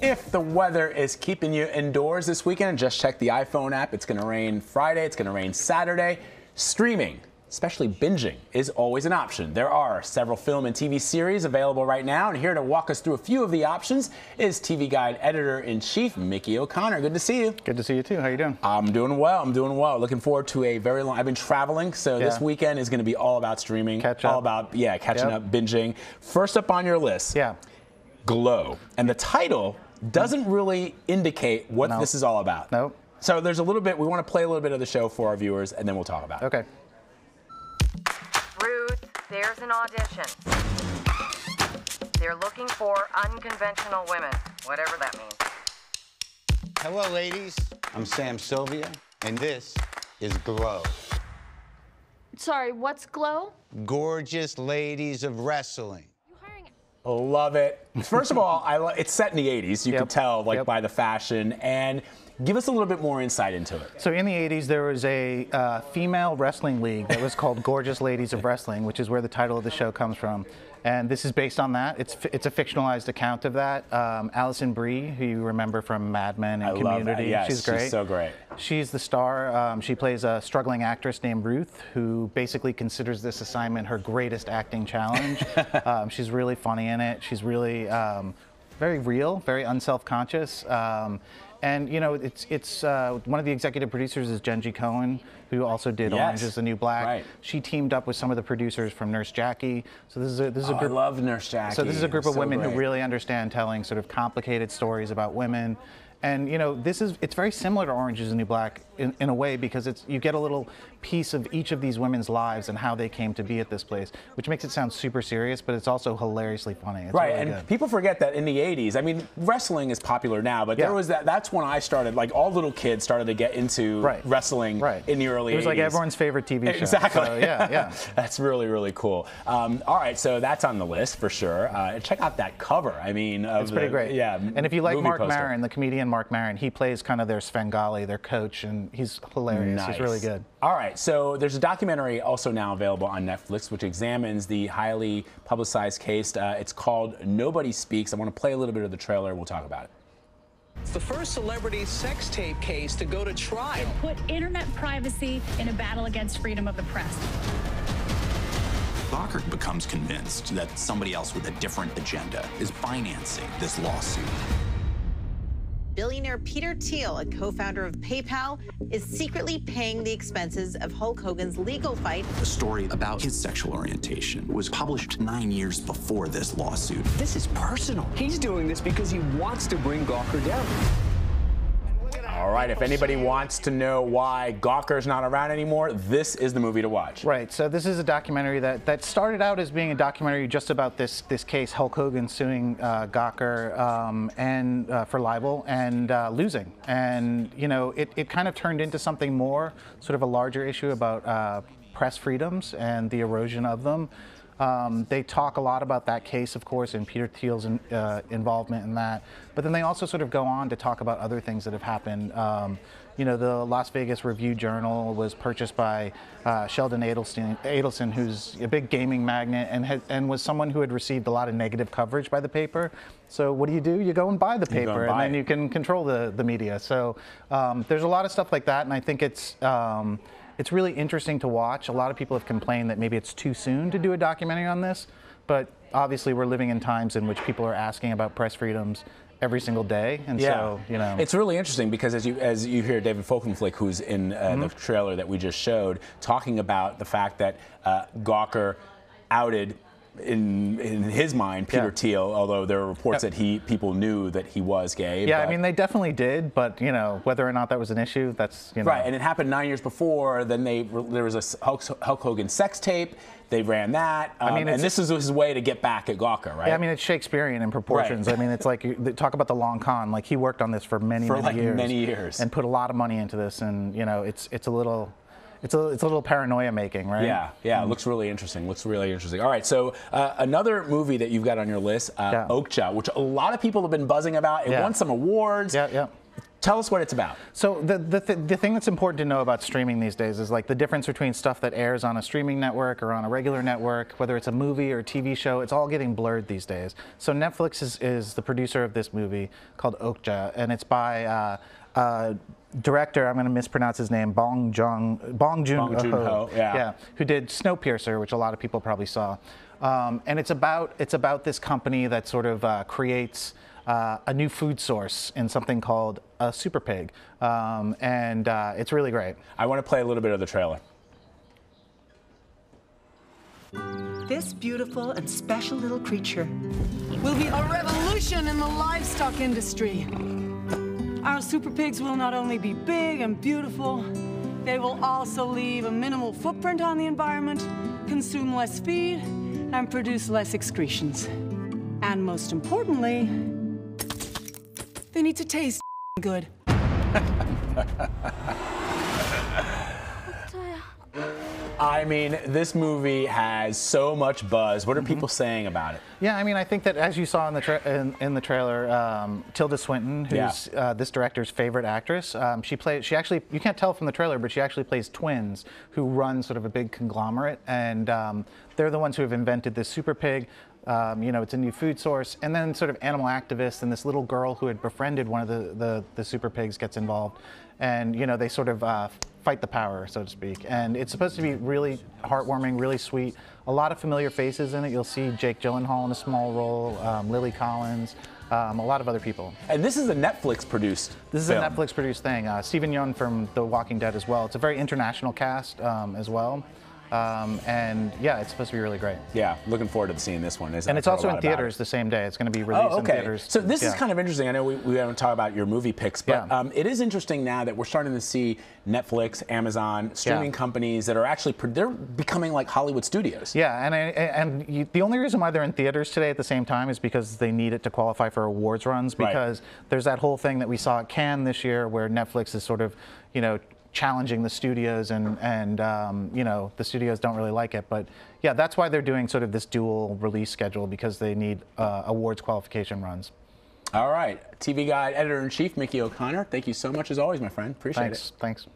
If the weather is keeping you indoors this weekend, just check the iPhone app. It's going to rain Friday. It's going to rain Saturday. Streaming, especially binging, is always an option. There are several film and TV series available right now, and here to walk us through a few of the options is TV Guide Editor-in-Chief Mickey O'Connor. Good to see you. Good to see you too. How you doing? I'm doing well. I'm doing well. Looking forward to a very long. I've been traveling, so this weekend is going to be all about streaming. Catch up. All about catching up, binging. First up on your list. Glow, and the title doesn't really indicate what this is all about. Nope. So there's a little bit. We want to play a little bit of the show for our viewers, and then we'll talk about it. Okay. Ruth, there's an audition. They're looking for unconventional women, whatever that means. Hello, ladies. I'm Sam Sylvia, and this is Glow. Sorry, what's Glow? Gorgeous ladies of wrestling. Love it. First of all, it's set in the 80s. You can tell by the fashion. And give us a little bit more insight into it. So in the 80s, there was a female wrestling league that was called Gorgeous Ladies of Wrestling, which is where the title of the show comes from. And this is based on that. It's a fictionalized account of that. Alison Brie, who you remember from Mad Men and Community. Love that. Yes, she's great. She's so great. She's the star. She plays a struggling actress named Ruth, who basically considers this assignment her greatest acting challenge. She's really funny in it. She's really very real, very unself-conscious. And you know, it's one of the executive producers is Jenji Cohen, who also did Orange Is the New Black. Right. She teamed up with some of the producers from Nurse Jackie. So this is a group. I love Nurse Jackie. So this is a group of women great. who really understand telling sort of complicated stories about women. And you know, it's very similar to Orange Is the New Black in a way, because you get a little piece of each of these women's lives and how they came to be at this place, which makes it sound super serious, but it's also hilariously funny. It's right, really and good. people forget that in the 80s, I mean, wrestling is popular now, but there was that's when I started, like all little kids started to get into wrestling in the early 80s. It was like everyone's favorite TV show. Exactly. So, yeah. That's really, really cool. All right, so that's on the list for sure. Check out that cover. I mean, it's pretty great. Yeah. And if you like Mark poster. Maron, the comedian Mark Maron, he plays kind of their Svengali, their coach, and he's hilarious. Nice. He's really good. All right, so there's a documentary also now available on Netflix which examines the highly publicized case. It's called Nobody Speaks. I want to play a little bit of the trailer. We'll talk about it. It's the first celebrity sex tape case to go to trial. Put internet privacy in a battle against freedom of the press. Gawker becomes convinced that somebody else with a different agenda is financing this lawsuit. Billionaire Peter Thiel, a co-founder of PayPal, is secretly paying the expenses of Hulk Hogan's legal fight. The story about his sexual orientation was published 9 years before this lawsuit. This is personal. He's doing this because he wants to bring Gawker down. All right, if anybody wants to know why Gawker's not around anymore, this is the movie to watch. Right, so this is a documentary that started out as being a documentary just about this case, Hulk Hogan suing Gawker and for libel and losing. And, you know, it kind of turned into something more, sort of a larger issue about press freedoms and the erosion of them. They talk a lot about that case, of course, and Peter Thiel's involvement in that. But then they also sort of go on to talk about other things that have happened. You know, the Las Vegas Review-Journal was purchased by Sheldon Adelson, who's a big gaming magnate and was someone who had received a lot of negative coverage by the paper. So what do? You go and buy the paper, and then you can control the media. So there's a lot of stuff like that, and I think it's really interesting to watch. A lot of people have complained that maybe it's too soon to do a documentary on this, but obviously we're living in times in which people are asking about press freedoms every single day, and so, you know. It's really interesting because as you hear David Folkenflik, who's in the trailer that we just showed, talking about the fact that Gawker outed in his mind Peter Thiel, although there are reports that people knew that he was gay. Yeah, I mean, they definitely did, but you know, whether or not that was an issue, that's, you know. Right, and it happened 9 years before. Then there was a Hulk Hogan sex tape. They ran that, I mean, and this is his way to get back at Gawker, right? Yeah, I mean, it's Shakespearean in proportions. Right. I mean, it's like, talk about the long con. Like, he worked on this for many years, and put a lot of money into this, and you know, it's a little paranoia making, right? Yeah, it looks really interesting. All right, so another movie that you've got on your list, Okhta, which a lot of people have been buzzing about. It won some awards. Tell us what it's about. So the thing that's important to know about streaming these days is like the difference between stuff that airs on a streaming network or on a regular network, whether it's a movie or a TV show, it's all getting blurred these days. So Netflix is the producer of this movie called Okhta, and it's by director, I'm going to mispronounce his name, Bong Joon-ho, yeah, who did Snowpiercer, which a lot of people probably saw. And it's about this company that sort of creates a new food source in something called a super pig, and it's really great. I want to play a little bit of the trailer. This beautiful and special little creature will be a revolution in the livestock industry. Our super pigs will not only be big and beautiful, they will also leave a minimal footprint on the environment, consume less feed, and produce less excretions. And most importantly, they need to taste good. I mean, this movie has so much buzz. What are people saying about it? Yeah, I mean, I think that as you saw in the trailer, Tilda Swinton, who's this director's favorite actress, she actually, you can't tell from the trailer, but she actually plays twins who run sort of a big conglomerate, and they're the ones who have invented this super pig. You know, it's a new food source, and then sort of animal activists and this little girl who had befriended one of the super pigs gets involved, and you know, they sort of fight the power, so to speak. And it's supposed to be really heartwarming, really sweet. A lot of familiar faces in it. You'll see Jake Gyllenhaal in a small role, Lily Collins, a lot of other people. And this is a Netflix-produced film. This is a Netflix-produced thing. Stephen Yeun from The Walking Dead as well. It's a very international cast as well. And yeah, it's supposed to be really great. Yeah, looking forward to seeing this one. And it's also in theaters the same day. It's going to be released in theaters. So this is kind of interesting. I know we haven't talked about your movie picks, but it is interesting now that we're starting to see Netflix, Amazon, streaming companies that are actually, they're becoming like Hollywood studios. Yeah, and the only reason why they're in theaters today at the same time is because they need it to qualify for awards runs, because there's that whole thing that we saw at Cannes this year where Netflix is sort of, you know, challenging the studios, and you know, the studios don't really like it. But yeah, that's why they're doing sort of this dual release schedule, because they need awards qualification runs. All right, TV Guide Editor-in-Chief Mickey O'Connor, thank you so much as always, my friend. Appreciate it. Thanks.